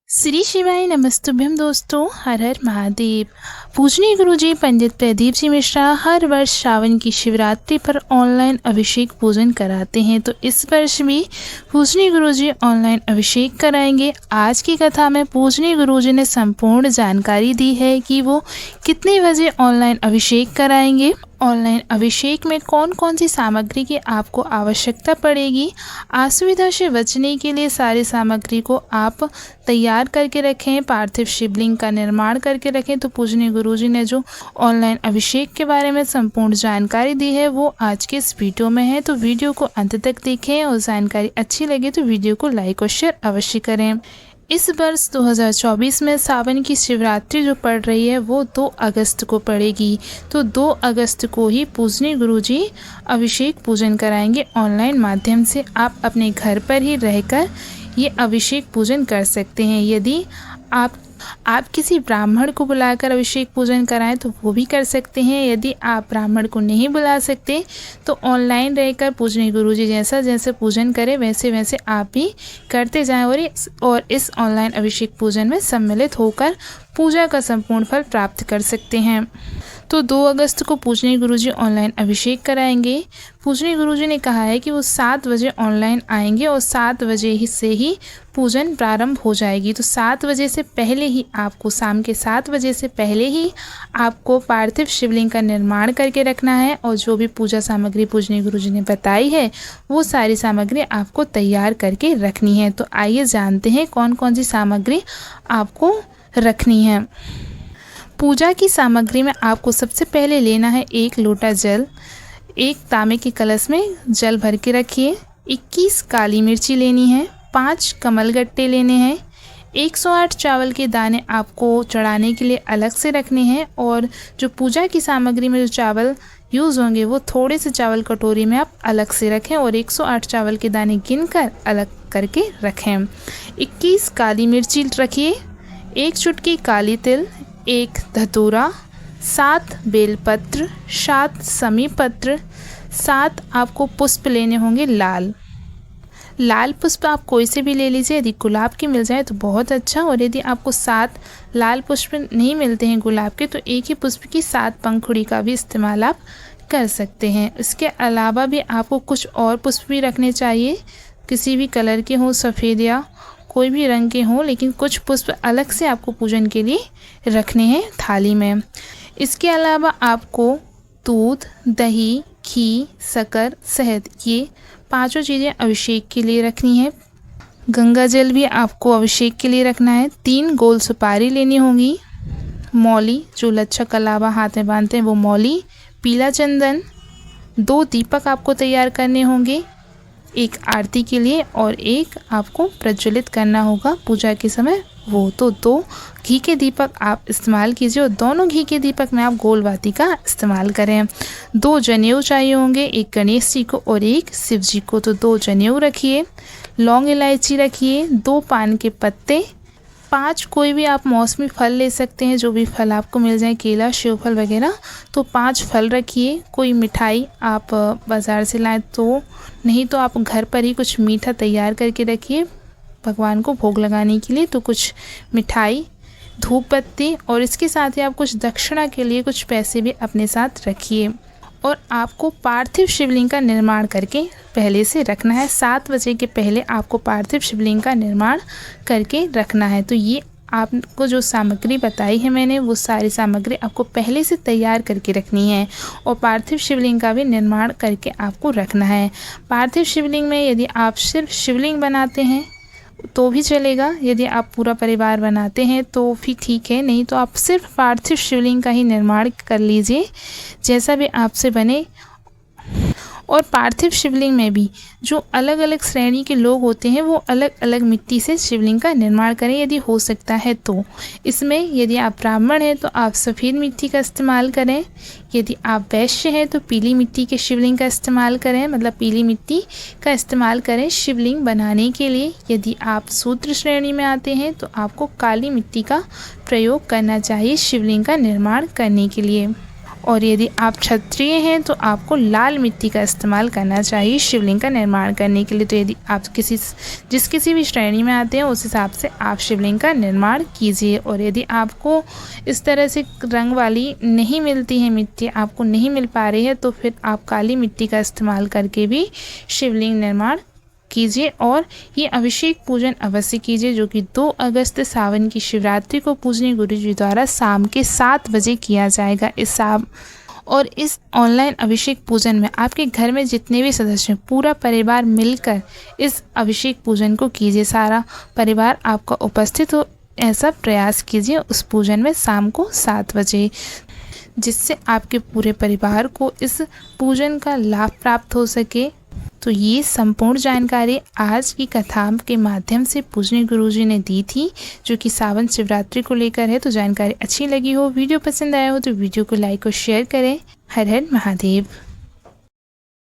श्री शिवाय नमस्तुभ्यम दोस्तों, हर हर महादेव। पूजनीय गुरुजी पंडित प्रदीप जी मिश्रा हर वर्ष श्रावण की शिवरात्रि पर ऑनलाइन अभिषेक पूजन कराते हैं। तो इस वर्ष भी पूजनीय गुरुजी ऑनलाइन अभिषेक कराएंगे। आज की कथा में पूजनीय गुरुजी ने संपूर्ण जानकारी दी है कि वो कितने बजे ऑनलाइन अभिषेक कराएंगे, ऑनलाइन अभिषेक में कौन कौन सी सामग्री की आपको आवश्यकता पड़ेगी। असुविधा से बचने के लिए सारी सामग्री को आप तैयार करके रखें, पार्थिव शिवलिंग का निर्माण करके रखें। तो पूजनीय गुरुजी ने जो ऑनलाइन अभिषेक के बारे में संपूर्ण जानकारी दी है वो आज के इस वीडियो में है। तो वीडियो को अंत तक देखें और जानकारी अच्छी लगे तो वीडियो को लाइक और शेयर अवश्य करें। इस वर्ष 2024 में सावन की शिवरात्रि जो पड़ रही है वो 2 अगस्त को पड़ेगी। तो 2 अगस्त को ही पूजनीय गुरुजी अभिषेक पूजन कराएंगे ऑनलाइन माध्यम से। आप अपने घर पर ही रहकर ये अभिषेक पूजन कर सकते हैं। यदि आप किसी ब्राह्मण को बुलाकर अभिषेक पूजन कराएं तो वो भी कर सकते हैं। यदि आप ब्राह्मण को नहीं बुला सकते तो ऑनलाइन रहकर पूजनीय गुरुजी जैसा जैसे पूजन करें वैसे वैसे आप भी करते जाएं और इस ऑनलाइन अभिषेक पूजन में सम्मिलित होकर पूजा का संपूर्ण फल प्राप्त कर सकते हैं। तो 2 अगस्त को पूजनीय गुरुजी ऑनलाइन अभिषेक कराएंगे। पूजनीय गुरुजी ने कहा है कि वो 7 बजे ऑनलाइन आएंगे और 7 बजे से ही पूजन प्रारंभ हो जाएगी। तो 7 बजे से पहले ही आपको, शाम के 7 बजे से पहले ही आपको पार्थिव शिवलिंग का निर्माण करके रखना है और जो भी पूजा सामग्री पूजनीय गुरुजी ने बताई है वो सारी सामग्री आपको तैयार करके रखनी है। तो आइए जानते हैं कौन कौन सी सामग्री आपको रखनी है। पूजा की सामग्री में आपको सबसे पहले लेना है 1 लोटा जल। एक तांबे के कलश में जल भर के रखिए। 21 काली मिर्ची लेनी है। 5 कमलगट्टे लेने हैं। 108 चावल के दाने आपको चढ़ाने के लिए अलग से रखने हैं और जो पूजा की सामग्री में जो चावल यूज़ होंगे वो थोड़े से चावल कटोरी में आप अलग से रखें और 108 चावल के दाने गिनकर अलग करके रखें। 21 काली मिर्ची रखिए। 1 चुटकी काली तिल, 1 धतूरा, 7 बेलपत्र, 7 समी पत्र, 7 आपको पुष्प लेने होंगे लाल पुष्प आप कोई से भी ले लीजिए। यदि गुलाब के मिल जाए तो बहुत अच्छा, और यदि आपको 7 लाल पुष्प नहीं मिलते हैं गुलाब के तो एक ही पुष्प की 7 पंखुड़ी का भी इस्तेमाल आप कर सकते हैं। इसके अलावा भी आपको कुछ और पुष्प भी रखने चाहिए, किसी भी कलर के हों, सफ़ेद या कोई भी रंग के हों, लेकिन कुछ पुष्प अलग से आपको पूजन के लिए रखने हैं थाली में। इसके अलावा आपको दूध, दही, घी, शक्कर, शहद, ये 5 चीज़ें अभिषेक के लिए रखनी है। गंगा जल भी आपको अभिषेक के लिए रखना है। 3 गोल सुपारी लेनी होगी। मौली, जो लच्छा कलावा हाथ में बांधते हैं वो मौली, पीला चंदन, 2 दीपक आपको तैयार करने होंगे, 1 आरती के लिए और 1 आपको प्रज्वलित करना होगा पूजा के समय वो। तो 2 घी के दीपक आप इस्तेमाल कीजिए और दोनों घी के दीपक में आप गोल बाती का इस्तेमाल करें। 2 जनेऊ चाहिए होंगे, 1 गणेश जी को और 1 शिव जी को। तो 2 जनेऊ रखिए। लौंग इलायची रखिए। 2 पान के पत्ते। 5 कोई भी आप मौसमी फल ले सकते हैं, जो भी फल आपको मिल जाए, केला, सेब फल वगैरह। तो 5 फल रखिए। कोई मिठाई आप बाज़ार से लाएं तो नहीं तो आप घर पर ही कुछ मीठा तैयार करके रखिए भगवान को भोग लगाने के लिए। तो कुछ मिठाई, धूप बत्ती और इसके साथ ही आप कुछ दक्षिणा के लिए कुछ पैसे भी अपने साथ रखिए। और आपको पार्थिव शिवलिंग का निर्माण करके पहले से रखना है। 7 बजे के पहले आपको पार्थिव शिवलिंग का निर्माण करके रखना है। तो ये आपको जो सामग्री बताई है मैंने वो सारी सामग्री आपको पहले से तैयार करके रखनी है और पार्थिव शिवलिंग का भी निर्माण करके आपको रखना है। पार्थिव शिवलिंग में यदि आप सिर्फ शिवलिंग बनाते हैं तो भी चलेगा, यदि आप पूरा परिवार बनाते हैं तो भी ठीक है, नहीं तो आप सिर्फ पार्थिव शिवलिंग का ही निर्माण कर लीजिए जैसा भी आपसे बने। और पार्थिव शिवलिंग में भी जो अलग अलग श्रेणी के लोग होते हैं वो अलग अलग मिट्टी से शिवलिंग का निर्माण करें यदि हो सकता है तो। इसमें यदि आप ब्राह्मण हैं तो आप सफ़ेद मिट्टी का इस्तेमाल करें। यदि आप वैश्य हैं तो पीली मिट्टी के शिवलिंग का इस्तेमाल करें, मतलब पीली मिट्टी का इस्तेमाल करें शिवलिंग बनाने के लिए। यदि आप शूद्र श्रेणी में आते हैं तो आपको काली मिट्टी का प्रयोग करना चाहिए शिवलिंग का निर्माण करने के लिए। और यदि आप क्षत्रिय हैं तो आपको लाल मिट्टी का इस्तेमाल करना चाहिए शिवलिंग का निर्माण करने के लिए। तो यदि आप किसी भी श्रेणी में आते हैं उस हिसाब से आप शिवलिंग का निर्माण कीजिए। और यदि आपको इस तरह से रंग वाली नहीं मिलती है मिट्टी, आपको नहीं मिल पा रही है, तो फिर आप काली मिट्टी का इस्तेमाल करके भी शिवलिंग निर्माण कीजिए। और ये अभिषेक पूजन अवश्य कीजिए, जो कि 2 अगस्त सावन की शिवरात्रि को पूजनीय गुरु जी द्वारा शाम के 7 बजे किया जाएगा। इस ऑनलाइन अभिषेक पूजन में आपके घर में जितने भी सदस्य हैं, पूरा परिवार मिलकर इस अभिषेक पूजन को कीजिए। सारा परिवार आपका उपस्थित हो, ऐसा प्रयास कीजिए उस पूजन में शाम को 7 बजे, जिससे आपके पूरे परिवार को इस पूजन का लाभ प्राप्त हो सके। तो ये संपूर्ण जानकारी आज की कथा के माध्यम से पूजनीय गुरुजी ने दी थी, जो कि सावन शिवरात्रि को लेकर है। तो जानकारी अच्छी लगी हो, वीडियो पसंद आया हो तो वीडियो को लाइक और शेयर करें। हर हर महादेव।